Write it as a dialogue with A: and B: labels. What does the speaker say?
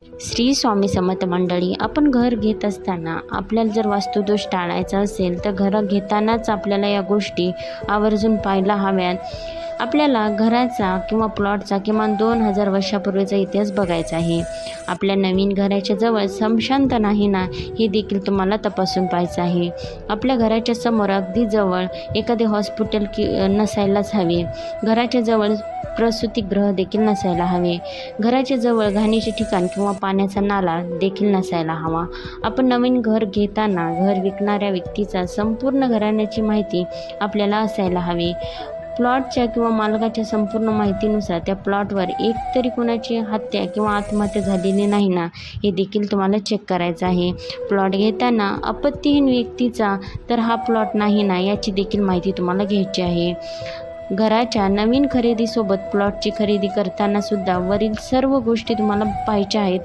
A: श्री स्वामी समर्थ मंडळी, आपण घर घेत असताना आपल्याला जर वास्तुदोष टाळायचा असेल तर घर घेतानाच आपल्याला या गोष्टी आवर्जून पाहायला हव्यात. आपल्याला घराचा किंवा प्लॉटचा किमान 2000 वर्षापूर्वीचा इतिहास बघायचा आहे. आपल्या नवीन घराच्या जवळ स्मशान तर नाही ना, हे देखील तुम्हाला तपासून पाहायचं आहे. आपल्या घराच्या समोर अगदी जवळ एखादे हॉस्पिटल नसायलाच हवे. घराच्या जवळ प्रसूतिगृह देखील नसायला हवे. घराच्या जवळ घाणीचे ठिकाण किंवा पाण्याचा नाला देखील नसायला हवा. आपण नवीन घर घेताना घर विकणाऱ्या व्यक्तीचा संपूर्ण घराण्याची माहिती आपल्याला असायला हवी. प्लॉटच्या किंवा मालकाच्या संपूर्ण माहितीनुसार त्या प्लॉटवर एकतरी कोणाची हत्या किंवा आत्महत्या झालेली नाही ना, हे देखील तुम्हाला चेक करायचं आहे. प्लॉट घेताना आपत्तीहीन व्यक्तीचा तर हा प्लॉट नाही ना, याची देखील माहिती तुम्हाला घ्यायची आहे. घराच्या नवीन खरेदीसोबत प्लॉटची खरेदी करताना सुद्धा वरील सर्व गोष्टी तुम्हाला पाहायच्या आहेत.